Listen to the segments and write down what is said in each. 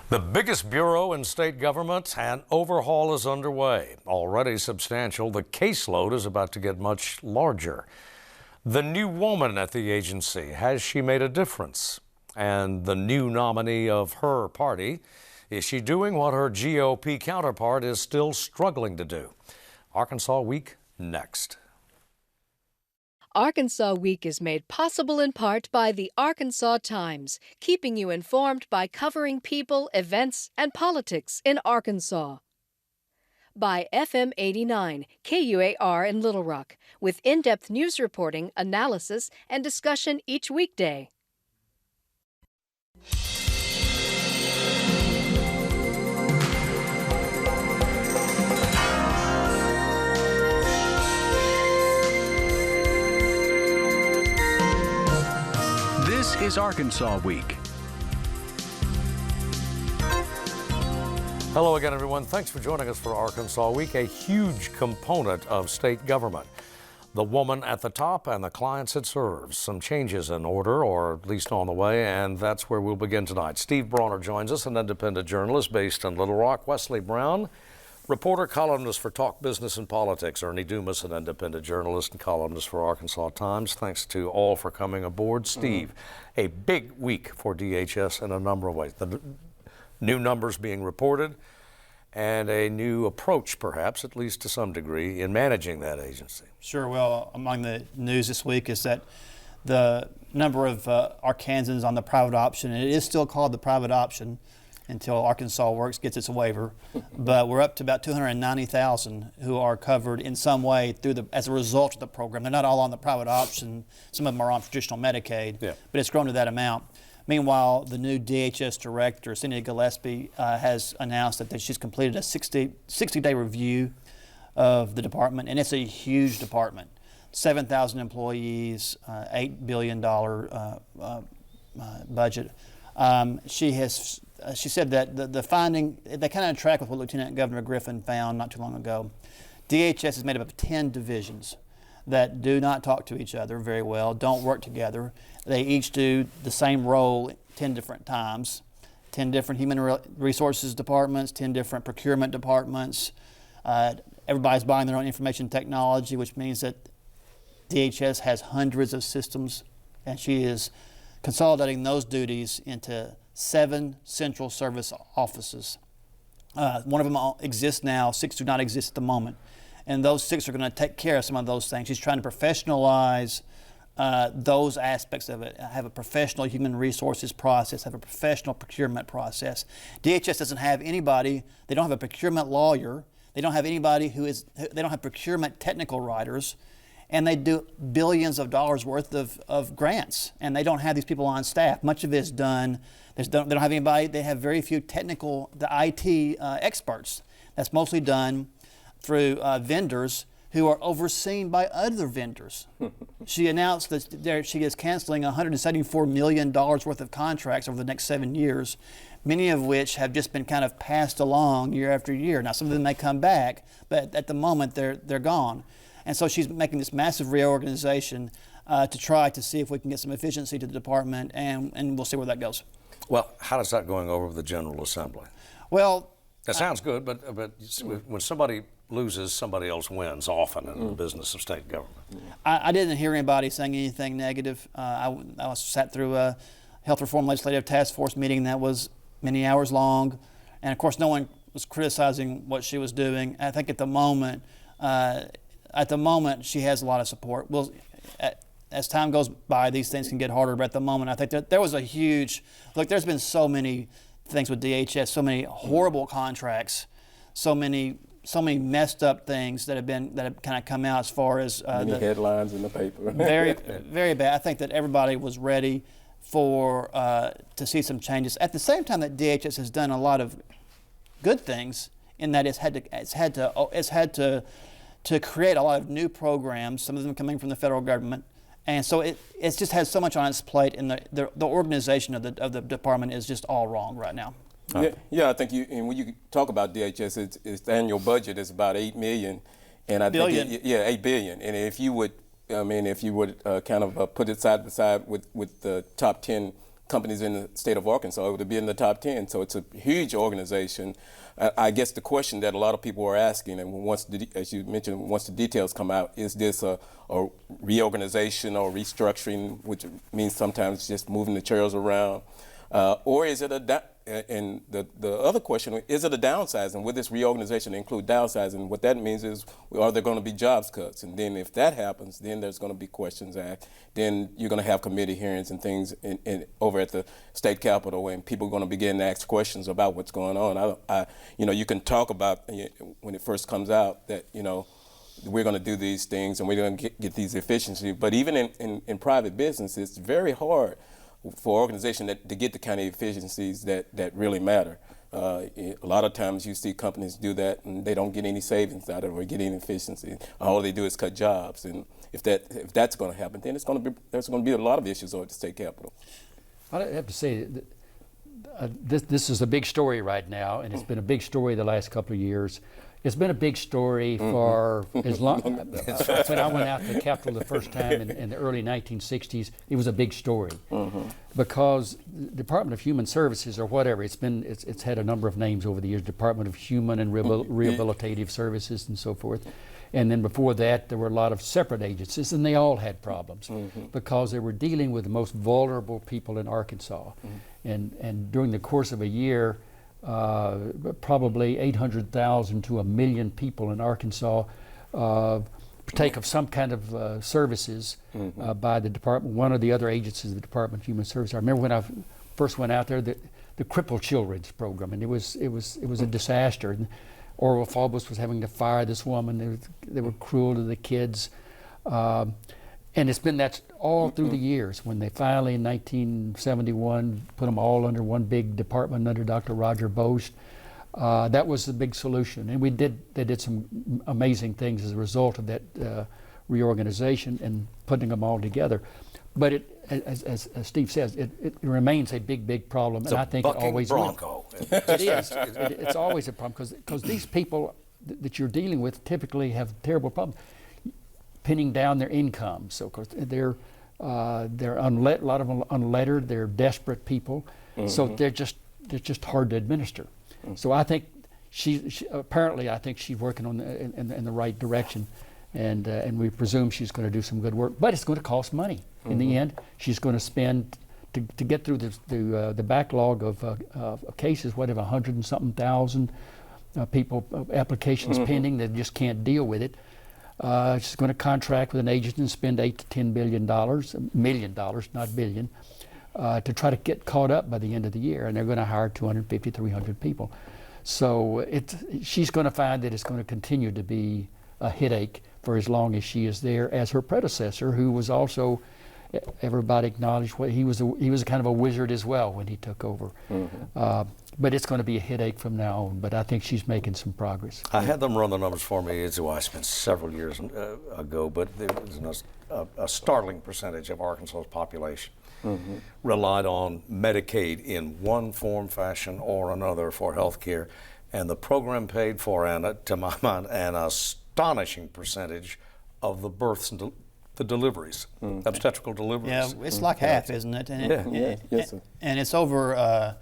The biggest bureau in state government, an overhaul is underway. Already substantial, the caseload is about to get much larger. The new woman at the agency, has she made a difference? And the new nominee of her party, is she doing what her GOP counterpart is still struggling to do? Arkansas Week next. Arkansas Week is made possible in part by the Arkansas Times, keeping you informed by covering people, events, and politics in Arkansas. By FM 89, KUAR in Little Rock, with in-depth news reporting, analysis, and discussion each weekday. This is Arkansas Week. Hello again, everyone. Thanks for joining us for Arkansas Week, a huge component of state government. The woman at the top and the clients it serves. Some changes in order, or at least on the way, and that's where we'll begin tonight. Steve Brawner joins us, an independent journalist based in Little Rock. Wesley Brown, reporter, columnist for Talk Business and Politics. Ernie Dumas, an independent journalist and columnist for Arkansas Times. Thanks to all for coming aboard. Steve, a big week for DHS in a number of ways. The new numbers being reported and a new approach, perhaps, at least to some degree, in managing that agency. Sure. Well, among the news this week is that the number of Arkansans on the private option, and it is still called the private option until Arkansas Works gets its waiver, but we're up to about 290,000 who are covered in some way as a result of the program. They're not all on the private option. Some of them are on traditional Medicaid, but it's grown to that amount. Meanwhile, the new DHS director, Cindy Gillespie, has announced that she's completed a 60-day review of the department, and it's a huge department. 7,000 employees, $8 billion budget. She said that the finding, they kind of track with what Lieutenant Governor Griffin found not too long ago. DHS is made up of 10 divisions that do not talk to each other very well, don't work together. They each do the same role 10 different times, 10 different human resources departments, 10 different procurement departments. Everybody's buying their own information technology, which means that DHS has hundreds of systems, and she is consolidating those duties into 7 central service offices. One of them exists now, 6 do not exist at the moment. And those 6 are going to take care of some of those things. She's trying to professionalize those aspects of it, have a professional human resources process, have a professional procurement process. DHS doesn't have anybody, they don't have a procurement lawyer, they don't have anybody they don't have procurement technical writers, and they do billions of dollars worth of grants, and they don't have these people on staff. Much of it is done, they don't have anybody, they have very few technical, the IT experts. That's mostly done through vendors who are overseen by other vendors. She announced that she is canceling $174 million worth of contracts over the next 7 years, many of which have just been kind of passed along year after year. Now, some of them may come back, but at the moment they're gone. And so she's making this massive reorganization to try to see if we can get some efficiency to the department, and we'll see where that goes. Well, how is that going over with the General Assembly? Well, that sounds good, but when somebody loses, somebody else wins often in the business of state government. I didn't hear anybody saying anything negative. I sat through a health reform legislative task force meeting that was many hours long, and of course no one was criticizing what she was doing. I think at the moment she has a lot of support. As time goes by, these things can get harder, but at the moment I think that there was a huge, look, there's been so many things with DHS, so many horrible contracts, so many messed up things that have kind of come out as far as many headlines in the paper. Very, very bad. I think that everybody was ready to see some changes. At the same time that DHS has done a lot of good things, in that it's had to create a lot of new programs, some of them coming from the federal government. And so it just has so much on its plate, and the organization of the department is just all wrong right now. Yeah, I think when you talk about DHS, its annual budget is about $8 million, and I billion. think $8 billion. And if you would, kind of put it side by side with the top 10 companies in the state of Arkansas to be in the top 10. So it's a huge organization. I guess the question that a lot of people are asking, and as you mentioned, once the details come out, is this a reorganization or restructuring, which means sometimes just moving the chairs around, or is it and the other question, is it a downsizing? Will this reorganization include downsizing? What that means is, are there going to be jobs cuts? And then if that happens, then there's going to be questions asked. Then you're going to have committee hearings and things over at the state capitol, and people are going to begin to ask questions about what's going on. You can talk about when it first comes out that, we're going to do these things and we're going to get these efficiencies. But even in private business, it's very hard for organizations to get the kind of efficiencies that really matter. A lot of times you see companies do that and they don't get any savings out of it or get any efficiency. All they do is cut jobs. And if that's going to happen, then there's going to be a lot of issues over at the state capitol. I have to say that this is a big story right now, and it's been a big story the last couple of years. It's been a big story for as long. When I went out to the Capitol the first time in the early 1960s, it was a big story because the Department of Human Services, or whatever, it's had a number of names over the years: Department of Human and Rehabilitative Services and so forth. And then before that, there were a lot of separate agencies, and they all had problems because they were dealing with the most vulnerable people in Arkansas. And during the course of a year, probably 800,000 to 1 million people in Arkansas partake of some kind of services by the department. One of the other agencies, the Department of Human Services. I remember when I first went out there, the Crippled Children's Program, and it was a disaster. And Orville Faubus was having to fire this woman. They were cruel to the kids. And it's been that all through the years. When they finally, in 1971, put them all under one big department under Dr. Roger Bost, that was the big solution. And they did some amazing things as a result of that reorganization and putting them all together. But as Steve says, it remains a big problem. It's and I think it always bronco. will. It is. It's always a problem because these people that you're dealing with typically have terrible problems. Pinning down their incomes. So of course they're a lot of them unlettered. They're desperate people. So they're just hard to administer. So I think apparently I think she's working on in the right direction, and we presume she's going to do some good work. But it's going to cost money in the end. She's going to spend to get through the backlog of cases. Whatever, 100 and something thousand people applications pending that just can't deal with it. She's going to contract with an agent and spend $8 to $10 million, not billion, to try to get caught up by the end of the year. And they're going to hire 250, 300 people. So she's going to find that it's going to continue to be a headache for as long as she is there, as her predecessor, who was also, everybody acknowledged, he was kind of a wizard as well when he took over. But it's going to be a headache from now on. But I think she's making some progress. I had them run the numbers for me. It's been several years ago, but there was a startling percentage of Arkansas's population relied on Medicaid in one form, fashion, or another for health care. And the program paid for, to my mind, an astonishing percentage of the births and the deliveries, obstetrical deliveries. Yeah, it's like half, isn't it? And Yes, sir. And it's over.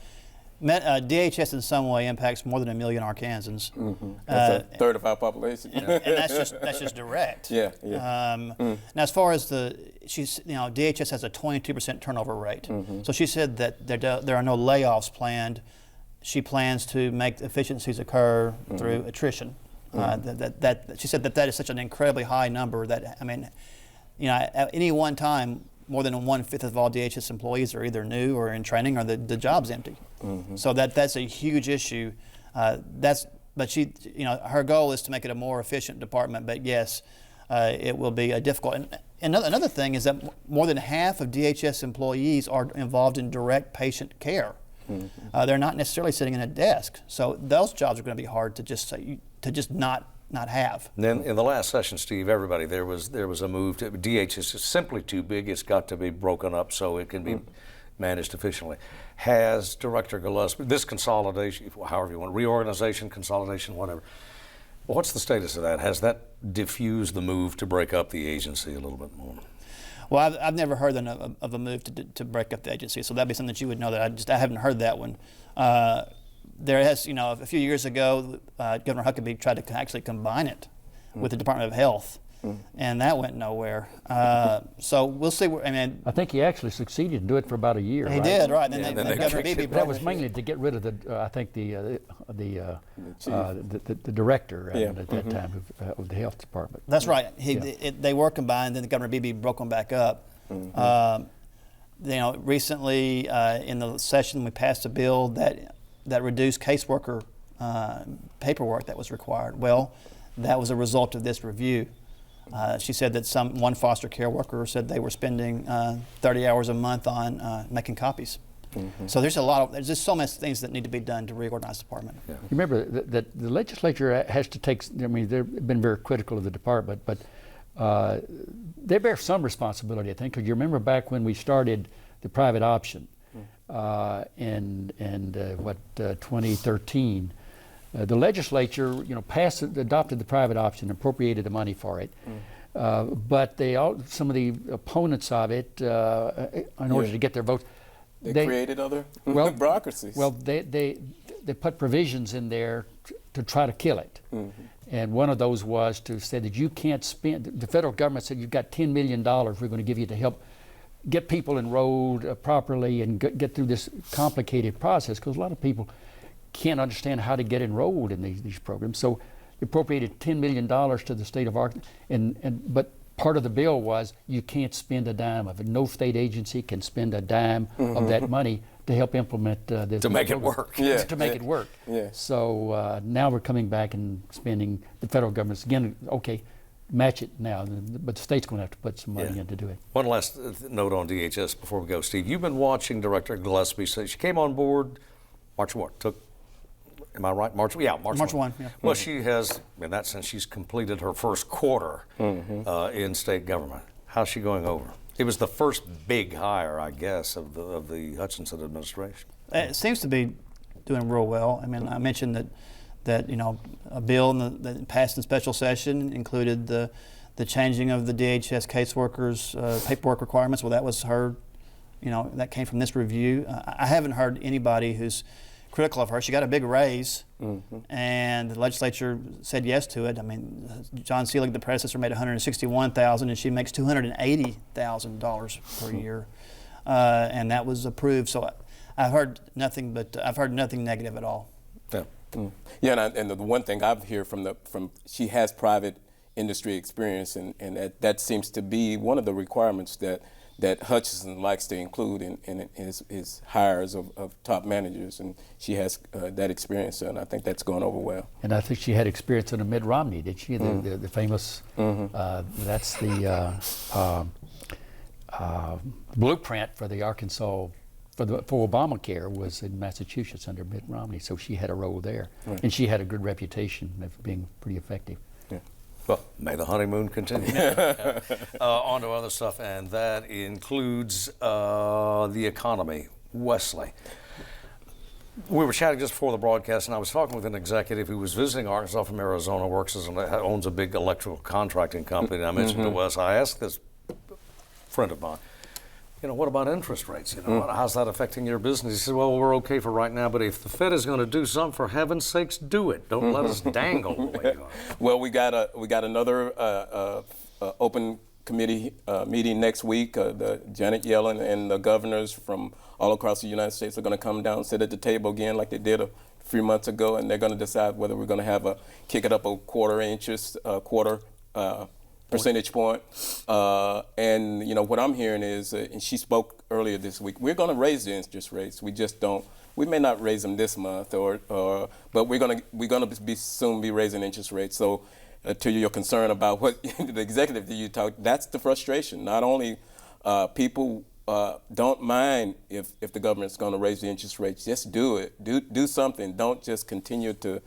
DHS in some way impacts more than 1 million Arkansans. That's a third of our population. And that's just direct. Yeah. Now, as far as DHS has a 22% turnover rate. So she said that there are no layoffs planned. She plans to make efficiencies occur through attrition. She said that is such an incredibly high number that at any one time, more than 1/5 of all DHS employees are either new or in training, or the job's empty. So that's a huge issue. But she, her goal is to make it a more efficient department. But yes, it will be difficult. And another thing is that more than half of DHS employees are involved in direct patient care. They're not necessarily sitting in a desk. So those jobs are going to be hard to just not have. And then in the last session, Steve, everybody, there was a move to DHS is simply too big. It's got to be broken up so it can be managed efficiently. Has Director Gillespie, this consolidation, however you want, reorganization, consolidation, whatever, what's the status of that? Has that diffused the move to break up the agency a little bit more? Well, I've never heard of a move to break up the agency, so that'd be something that you would know. That I haven't heard that one. There has, a few years ago, Governor Huckabee tried to actually combine it with the Department of Health, and that went nowhere. So we'll see. I think he actually succeeded to do it for about a year. He right? did, right? Then then they Governor kicked Beebe it. That was mainly to get rid of the director at that time of the health department. That's right. They were combined, then the Governor Beebe broke them back up. Recently in the session we passed a bill that reduced caseworker paperwork that was required. Well, that was a result of this review. She said that one foster care worker said they were spending 30 hours a month on making copies. So there's just so many things that need to be done to reorganize the department. You remember that the legislature has to take, they've been very critical of the department, but they bear some responsibility, I think, because you remember back when we started the private option in 2013, the legislature, adopted the private option, appropriated the money for it. But some of the opponents of it, in order to get their votes, they created other bureaucracies. Well, they put provisions in there to try to kill it. And one of those was to say that you can't spend, the federal government said, you've got $10 million we're going to give you to help get people enrolled properly and get through this complicated process, because a lot of people can't understand how to get enrolled in these programs. So they appropriated $10 million to the state of Arkansas, but part of the bill was you can't spend a dime of it. No state agency can spend a dime of that money to help implement this. To make it work. To make it work. Yeah. So now we're coming back and spending, the federal government's again, okay, match it now, but the state's going to have to put some money in to do it. One last note on DHS before we go, Steve. You've been watching Director Gillespie. So she came on board March 1. Am I right? March 1. Yeah. Well, she has, in that sense, she's completed her first quarter in state government. How's she going over? It was the first big hire, I guess, of the Hutchinson administration. It seems to be doing real well. I mentioned that a bill that passed in special session included the changing of the DHS caseworkers' paperwork requirements. Well, that was her, that came from this review. I haven't heard anybody who's critical of her. She got a big raise, and the legislature said yes to it. John Seelig, the predecessor, made $161,000, and she makes $280,000 per year, and that was approved. So I've heard nothing negative at all. Yeah, and the one thing I've heard from she has private industry experience, and that seems to be one of the requirements that Hutchinson likes to include in his hires of top managers, and she has that experience, and I think that's going over well. And I think she had experience under Mitt Romney, did she? The famous, that's the blueprint for the Arkansas, for Obamacare was in Massachusetts under Mitt Romney, so she had a role there. And she had a good reputation of being pretty effective. Well, may the honeymoon continue. On to other stuff, and that includes the economy. Wesley. We were chatting just before the broadcast, and I was talking with an executive who was visiting Arkansas from Arizona, owns a big electrical contracting company, and I mentioned to Wes, I asked this friend of mine, what about interest rates? How's that affecting your business? He said, well, we're okay for right now, but if the Fed is going to do something, for heaven's sakes, do it. Don't let us dangle the way you are. Well, we got another open committee meeting next week. Janet Yellen and the governors from all across the United States are going to come down and sit at the table again like they did a few months ago, and they're going to decide whether we're going to have kick it up a quarter percentage point. And what I'm hearing is, and she spoke earlier this week, we're going to raise the interest rates. We just don't. We may not raise them this month, but we're going to soon be raising interest rates. So, to your concern about what the executive that you talked, that's the frustration. Not only people don't mind if the government's going to raise the interest rates, just do it. Do something. Don't just continue to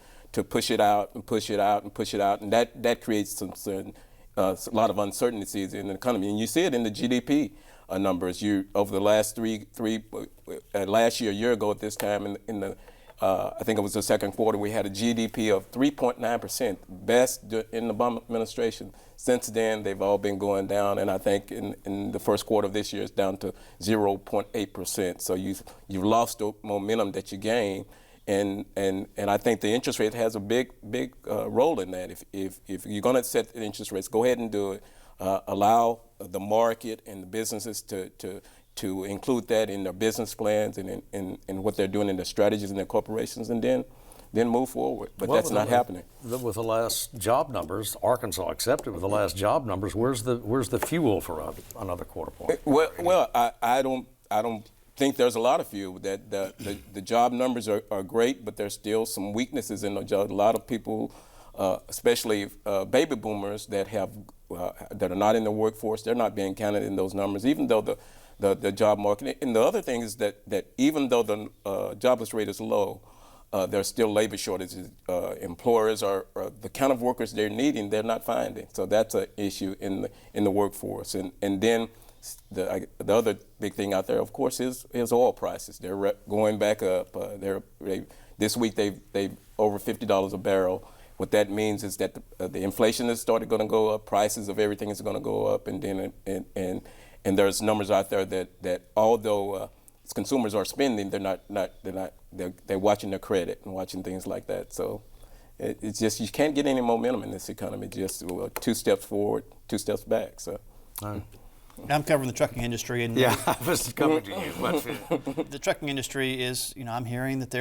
push it out and push it out and push it out, and that creates some certain. A lot of uncertainties in the economy, and you see it in the GDP numbers. Over the last last year, a year ago at this time, in the I think it was the second quarter, we had a GDP of 3.9%, best in the Obama administration. Since then, they've all been going down, and I think in the first quarter of this year, it's down to 0.8%. So you've lost the momentum that you gained, and I think the interest rate has a big role in that. If you're going to set the interest rates, go ahead and do it. Allow the market and the businesses to include that in their business plans and in what they're doing in their strategies and their corporations, and then move forward. But that's not happening. With the last job numbers, Arkansas accepted with the last job numbers. Where's the fuel for another quarter point? Well, I don't think there's a lot of fuel. That the job numbers are great, but there's still some weaknesses in the job. A lot of people, especially baby boomers that are not in the workforce, they're not being counted in those numbers, even though the job market. And the other thing is that even though the jobless rate is low, there's still labor shortages. Employers are the kind of workers they're needing, they're not finding. So that's an issue in the workforce. And then the other big thing out there, of course, is oil prices. They're going back up. This week they over $50 a barrel. What that means is that the inflation has started going to go up. Prices of everything is going to go up, and then and there's numbers out there that although consumers are spending, they're watching their credit and watching things like that. So it's just, you can't get any momentum in this economy. Just 2 steps forward, 2 steps back. So. I'm covering the trucking industry, and yeah, I was coming to you. The trucking industry is, I'm hearing that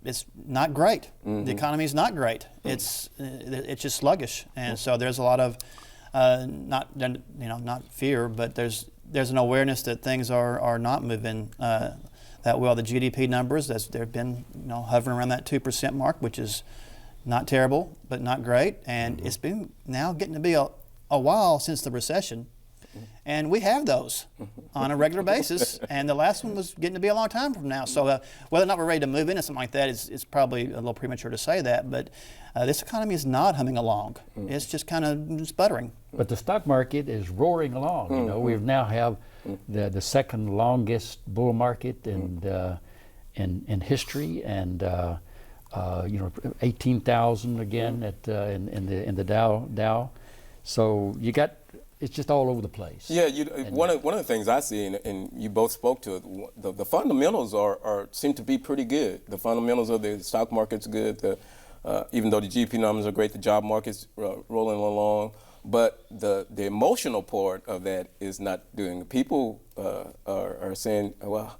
it's not great. Mm-hmm. The economy is not great. Mm-hmm. It's just sluggish, and so there's a lot of not fear, but there's an awareness that things are not moving that well. The GDP numbers, they've been hovering around that 2% mark, which is not terrible, but not great, and it's been now getting to be a while since the recession. And we have those on a regular basis, and the last one was getting to be a long time from now. So whether or not we're ready to move into something like that is probably a little premature to say that, but this economy is not humming along. It's just kind of sputtering. But the stock market is roaring along. We now have the second longest bull market in history, and 18,000 again in the Dow. So you got. It's just all over the place. Yeah, one of the things I see, and you both spoke to it, the fundamentals seem to be pretty good. The fundamentals of the stock market's good. Even though the GDP numbers are great, the job market's rolling along. But the emotional part of that is not doing. People are saying, well,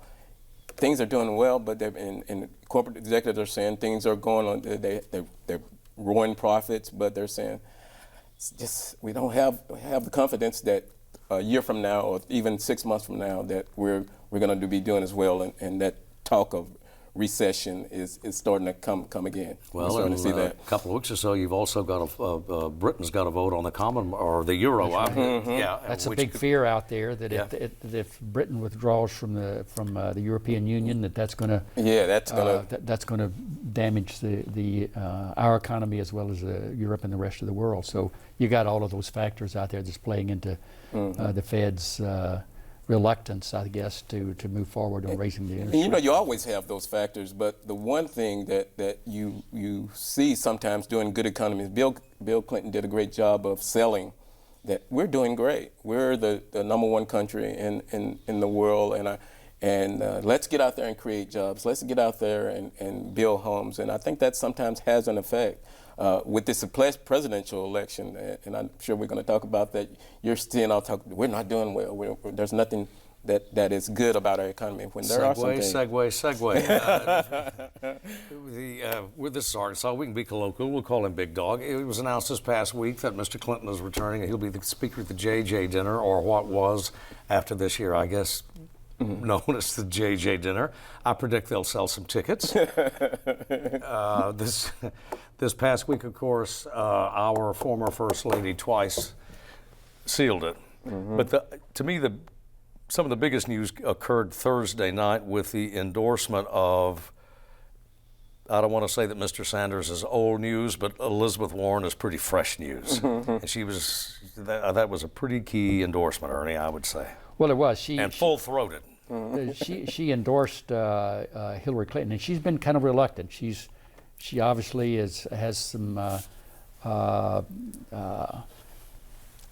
things are doing well, but and corporate executives are saying things are going on. They're roaring profits, but they're saying, we don't have the confidence that a year from now or even 6 months from now that we're going to be doing as well, and that talk of recession is starting to come again. Well, in a couple of weeks or so, you've also got Britain's got a vote on the common or the euro. Yeah, that's a big fear out there that if Britain withdraws from the European Union, that's going to damage our economy as well as Europe and the rest of the world. So you got all of those factors out there that's playing into the Fed's reluctance, I guess, to move forward on raising the interest rate. And you always have those factors, but the one thing that you see sometimes during good economies, Bill Clinton did a great job of selling that we're doing great. We're the number one country in the world, and let's get out there and create jobs. Let's get out there and build homes. And I think that sometimes has an effect. With this presidential election, and I'm sure we're going to talk about that, you're seeing we're not doing well. There's nothing that is good about our economy. When there are some things. Segue. This is Arkansas. We can be colloquial. We'll call him Big Dog. It was announced this past week that Mr. Clinton is returning. He'll be the speaker at the JJ dinner, or what was after this year, I guess, known as the JJ dinner. I predict they'll sell some tickets. This past week, of course, our former First Lady twice sealed it. But to me, some of the biggest news occurred Thursday night with the endorsement of, I don't want to say that Mr. Sanders is old news, but Elizabeth Warren is pretty fresh news. And that was a pretty key endorsement, Ernie, I would say. Well, it was. And full-throated. she endorsed Hillary Clinton, and she's been kind of reluctant. She obviously has some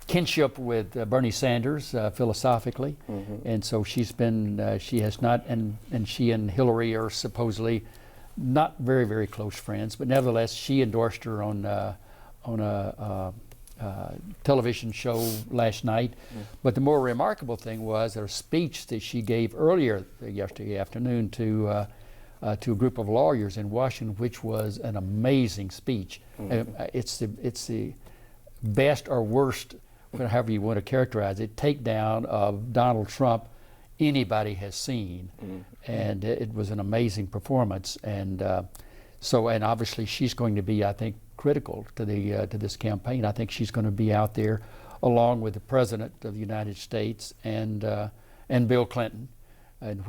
kinship with Bernie Sanders philosophically, and so she has not, and she and Hillary are supposedly not very, very close friends, but nevertheless she endorsed her on a television show last night. But the more remarkable thing was her speech that she gave earlier yesterday afternoon to a group of lawyers in Washington, which was an amazing speech. It's the best or worst, however you want to characterize it, takedown of Donald Trump anybody has seen, and it was an amazing performance. And and obviously she's going to be, I think, critical to this campaign. I think she's going to be out there along with the President of the United States and Bill Clinton, and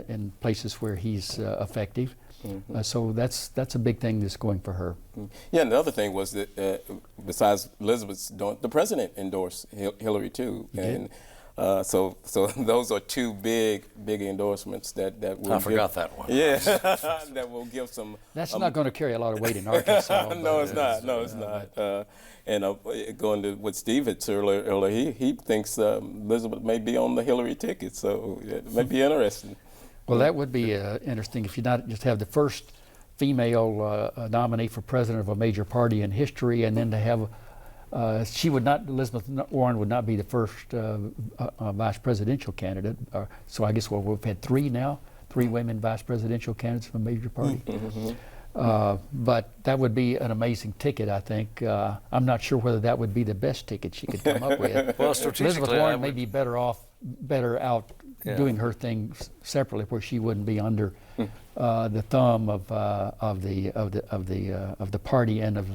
in places where he's effective. So that's a big thing that's going for her. Yeah, and the other thing was that besides Elizabeth's, the President endorsed Hillary too, so those are two big endorsements that will. I forgot that one. Yeah, that will give some. That's not going to carry a lot of weight in Arkansas. No, it's not. No, it's not. And going to what Steve had said earlier, he thinks Elizabeth may be on the Hillary ticket, so it may be interesting. Well, that would be interesting if you not just have the first female nominee for president of a major party in history, and then to have Elizabeth Warren would not be the first vice presidential candidate. So I guess we've had three women vice presidential candidates from a major party. But that would be an amazing ticket, I think. I'm not sure whether that would be the best ticket she could come up with. Well, strategically, Elizabeth Warren may be better out doing her thing separately, where she wouldn't be under the thumb of the party and of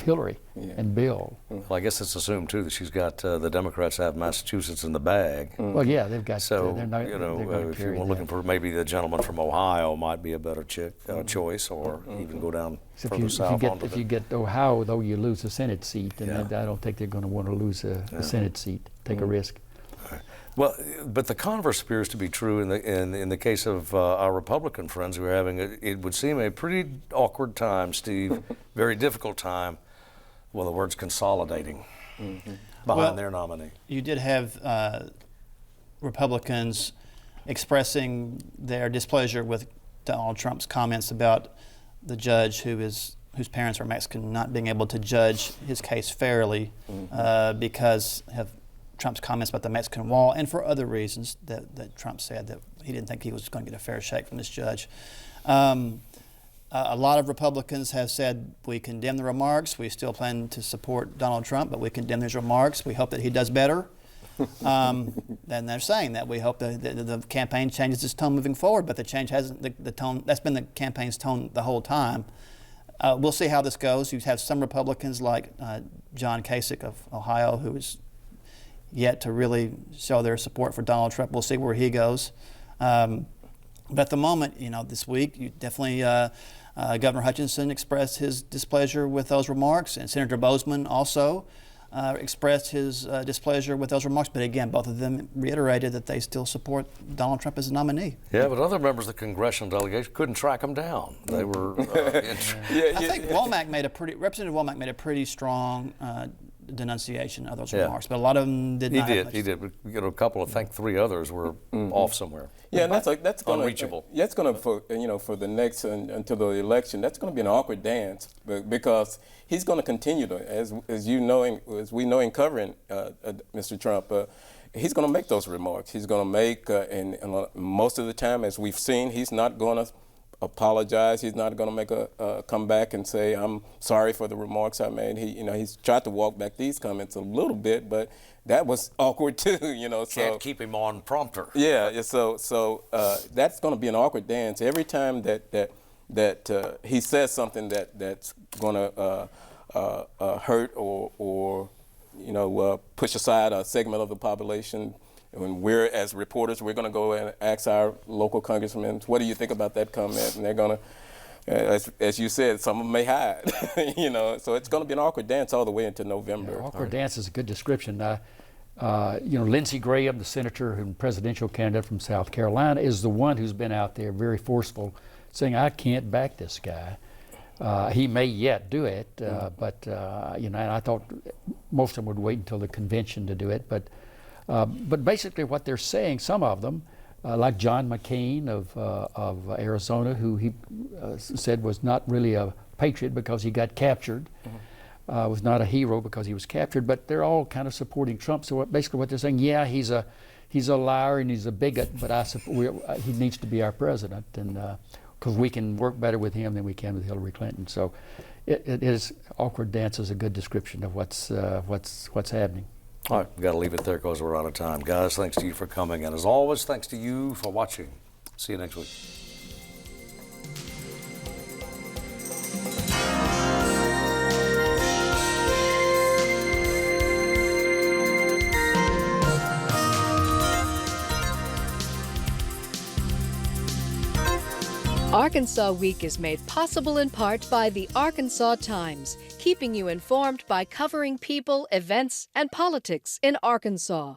Hillary and Bill. Well, I guess it's assumed too that she's got the Democrats have Massachusetts in the bag. Well, yeah, they've got. So they're not, if you were looking for maybe the gentleman from Ohio might be a better choice, or even go down further south. If you get Ohio, though, you lose a Senate seat, and I don't think they're going to want to lose a Senate seat. Take a risk. Well, but the converse appears to be true in the case of our Republican friends who are having, it would seem, a pretty awkward time, Steve, very difficult time. Well, the word's consolidating behind their nominee. You did have Republicans expressing their displeasure with Donald Trump's comments about the judge whose parents are Mexican not being able to judge his case fairly because of Trump's comments about the Mexican wall, and for other reasons that Trump said that he didn't think he was going to get a fair shake from this judge. A lot of Republicans have said, we condemn the remarks. We still plan to support Donald Trump, but we condemn his remarks. We hope that he does better. And they're saying that we hope that the campaign changes its tone moving forward, but the change hasn't. The tone, that's been the campaign's tone the whole time. We'll see how this goes. You have some Republicans like John Kasich of Ohio, who is yet to really show their support for Donald Trump. We'll see where he goes. But at the moment, this week, you definitely, Governor Hutchinson expressed his displeasure with those remarks, and Senator Bozeman also expressed his displeasure with those remarks. But again, both of them reiterated that they still support Donald Trump as a nominee. Yeah, but other members of the congressional delegation couldn't track him down. They were. I think Representative Womack made a pretty strong denunciation of those remarks, but a lot of them did not. He did. A couple, three others were off somewhere. Yeah, and that's gonna, unreachable. That's going to for the next until the election. That's going to be an awkward dance because he's going to continue to, as we know in covering Mr. Trump. He's going to make those remarks. He's going to make, and most of the time, as we've seen, he's not going to apologize. He's not going to make a comeback and say, I'm sorry for the remarks I made. He's tried to walk back these comments a little bit, but that was awkward too, So can't keep him on prompter. Yeah, so that's going to be an awkward dance every time that he says something that's going to hurt or push aside a segment of the population. When we're, as reporters, we're going to go and ask our local congressmen, what do you think about that comment? And they're going to, as you said, some of them may hide, So it's going to be an awkward dance all the way into November. Yeah, awkward dance is a good description. Lindsey Graham, the senator and presidential candidate from South Carolina, is the one who's been out there very forceful, saying, I can't back this guy. He may yet do it, but and I thought most of them would wait until the convention to do it. But basically what they're saying, some of them, like John McCain of Arizona, who he said was not really a patriot because he got captured, was not a hero because he was captured, but they're all kind of supporting Trump. So basically what they're saying, yeah, he's a liar and he's a bigot, but he needs to be our president, and because we can work better with him than we can with Hillary Clinton. So it is awkward dance is a good description of what's happening. All right, we've got to leave it there because we're out of time. Guys, thanks to you for coming. And as always, thanks to you for watching. See you next week. Arkansas Week is made possible in part by the Arkansas Times, keeping you informed by covering people, events, and politics in Arkansas.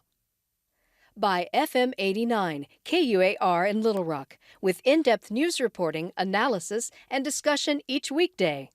By FM 89, KUAR in Little Rock, with in-depth news reporting, analysis, and discussion each weekday.